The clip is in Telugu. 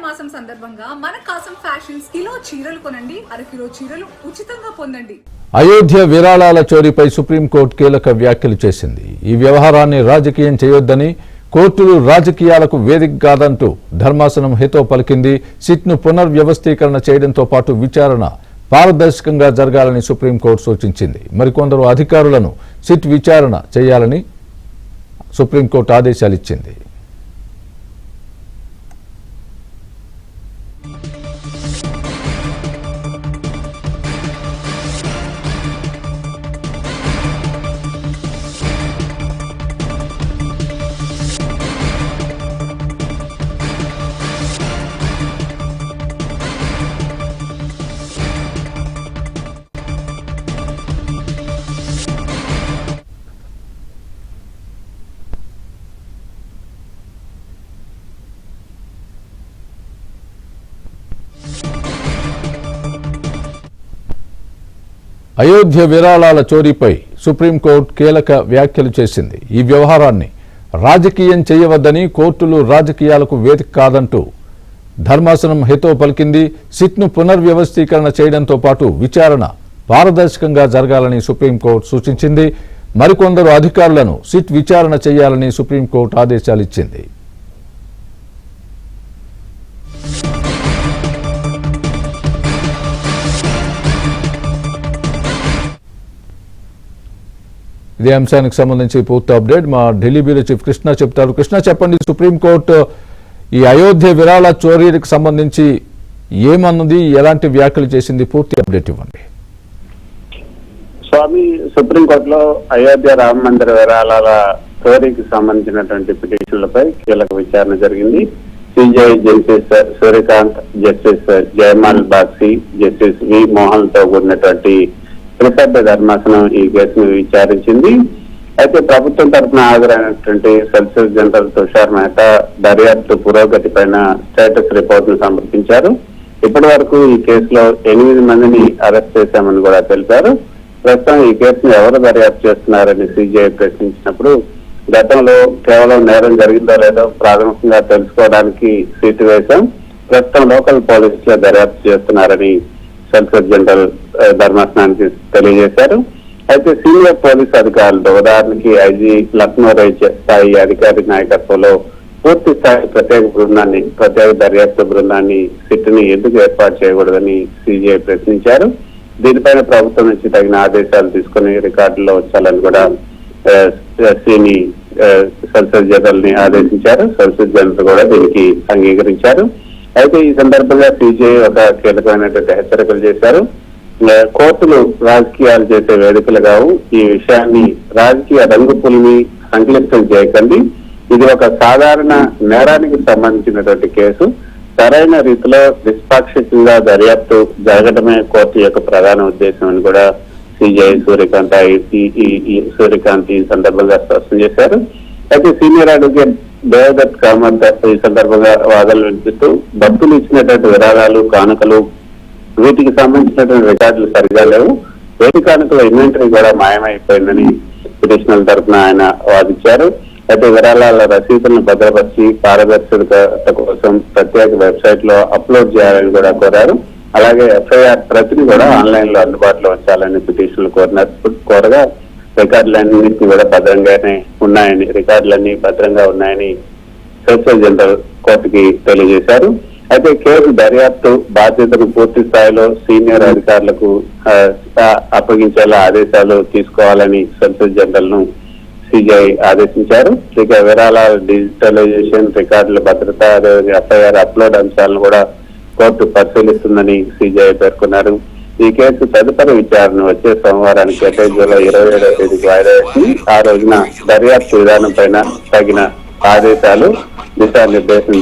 మాసం సందర్భంగా మన కాసం ఫ్యాషన్స్ కిలో చీరలు కొనండి, అరకిలో చీరలు ఉచితంగా పొందండి. అయోధ్య విరాళాల చోరీపై సుప్రీంకోర్టు కీలక వ్యాఖ్యలు చేసింది. ఈ వ్యవహారాన్ని రాజకీయం చేయొద్దని, కోర్టులు రాజకీయాలకు వేదిక కాదంటూ ధర్మాసనం హితో పలికింది. సిట్ను పునర్వ్యవస్థీకరణ చేయడంతో పాటు విచారణ పారదర్శకంగా జరగాలని సుప్రీంకోర్టు సూచించింది. మరికొందరు అధికారులను సిట్ విచారణ చేయాలని సుప్రీంకోర్టు ఆదేశాలిచ్చింది. అయోధ్య విరాళాల చోరీపై సుప్రీంకోర్టు కీలక వ్యాఖ్యలు చేసింది. ఈ వ్యవహారాన్ని రాజకీయం చేయవద్దని, కోర్టులు రాజకీయాలకు వేదిక కాదంటూ ధర్మాసనం హితో పలికింది. సిట్ను పునర్వ్యవస్థీకరణ చేయడంతో పాటు విచారణ పారదర్శకంగా జరగాలని సుప్రీంకోర్టు సూచించింది. మరికొందరు అధికారులను సిట్ విచారణ చేయాలని సుప్రీంకోర్టు ఆదేశాలిచ్చింది. ఇదే అంశానికి సంబంధించి పూర్తి అప్డేట్ మా ఢిల్లీ బ్యూరో చీఫ్ కృష్ణ చెప్తారు. కృష్ణ, చెప్పండి, సుప్రీంకోర్టు ఈ అయోధ్య విరాళ చోరీకి సంబంధించి ఏమన్నది, ఎలాంటి వ్యాఖ్యలు చేసింది, పూర్తి అప్డేట్ ఇవ్వండి. స్వామి, సుప్రీంకోర్టులో అయోధ్య రామ మందిర విరాళాల చోరీకి సంబంధించినటువంటి పిటిషన్లపై కీలక విచారణ జరిగింది. CJI justice Suryakant, justice Joymalya Bagchi, justice V Mohan తో కూడినటువంటి త్రిసభ్య ధర్మాసనం ఈ కేసును విచారించింది. అయితే ప్రభుత్వం తరఫున హాజరైనటువంటి సొలిసిటర్ జనరల్ తుషార్ మెహతా దర్యాప్తు పురోగతి పైన స్టేటస్ రిపోర్ట్ ను సమర్పించారు. ఇప్పటి వరకు ఈ కేసులో 8 మందిని అరెస్ట్ చేశామని కూడా తెలిపారు. ప్రస్తుతం ఈ కేసును ఎవరు దర్యాప్తు చేస్తున్నారని సిజేఐ ప్రశ్నించినప్పుడు, గతంలో కేవలం నేరం జరిగిందో లేదో ప్రాథమికంగా తెలుసుకోవడానికి సీటు వేశాం, ప్రస్తుతం లోకల్ పోలీసులు దర్యాప్తు చేస్తున్నారని సొలిసిటర్ జనరల్ ధర్మాసనానికి తెలియజేశారు. అయితే సీనియర్ పోలీసు అధికారులతో, ఉదాహరణకి ఐజీ లక్నో రేంజ్ స్థాయి అధికారి నాయకత్వంలో పూర్తి స్థాయి ప్రత్యేక దర్యాప్తు బృందాన్ని సిట్ని ఎందుకు ఏర్పాటు చేయకూడదని సిజేఐ ప్రశ్నించారు. దీనిపైన ప్రభుత్వం నుంచి తగిన ఆదేశాలు తీసుకుని రికార్డులో ఉంచాలని కూడా సొలిసిటర్ జనరల్ ని ఆదేశించారు. సొలిసిటర్ జనరల్ కూడా దీనికి అంగీకరించారు. అయితే ఈ సందర్భంగా సిజేఐ ఒక కీలకమైనటువంటి హెచ్చరికలు చేశారు. కోర్టులు రాజకీయాలు చేసే వేదికలు కావు, ఈ విషయాన్ని రాజకీయ రంగుపుల్ని సంక్లిష్టం చేయకండి, ఇది ఒక సాధారణ నేరానికి సంబంధించినటువంటి కేసు, సరైన రీతిలో నిష్పాక్షికంగా దర్యాప్తు జరగడమే కోర్టు యొక్క ప్రధాన ఉద్దేశం అని కూడా సిజేఐ సూర్యకాంత్ ఈ సందర్భంగా స్పష్టం చేశారు. అయితే సీనియర్ అడ్వకేట్ దేవదత్ కామత్ ఈ సందర్భంగా వాదనలు వినిపిస్తూ, భక్తులు ఇచ్చినటువంటి విరాళాలు, కానుకలు, వీటికి సంబంధించినటువంటి రికార్డులు సరిగా లేవు, వేటి కానుకల ఇన్వెంటరీ కూడా మాయమైపోయిందని పిటిషనర్ల తరఫున ఆయన వాదించారు. అయితే విరాళాల రసీదులను భద్రపరిచి పారదర్శకత కోసం ప్రత్యేక వెబ్సైట్ లో అప్లోడ్ చేయాలని కూడా కోరారు. అలాగే ఎఫ్ఐఆర్ ప్రతిని కూడా ఆన్లైన్ లో అందుబాటులో ఉంచాలని పిటిషన్లు కోరగా రికార్డులన్నీ కూడా రికార్డులన్నీ భద్రంగా ఉన్నాయని సొలిసిటర్ జనరల్ కోర్టుకి తెలియజేశారు. అయితే కేసు దర్యాప్తు బాధ్యతను పూర్తి స్థాయిలో సీనియర్ అధికారులకు అప్పగించేలా ఆదేశాలు తీసుకోవాలని సొలిసిటర్ జనరల్ ను సిజేఐ ఆదేశించారు. ఇక విరాళాల డిజిటలైజేషన్, రికార్డుల భద్రత, ఎఫ్ఐఆర్ అప్లోడ్ అంశాలను కూడా కోర్టు పరిశీలిస్తుందని సిజేఐ పేర్కొన్నారు. ఈ కేసు తదుపరి విచారణ వచ్చే సోమవారానికి అంటే జూలై 27వ తేదీకి వాయిదా వేసి ఆ రోజున దర్యాప్తు విధానం పైన తగిన ఆదేశాలు, దిశానిర్దేశం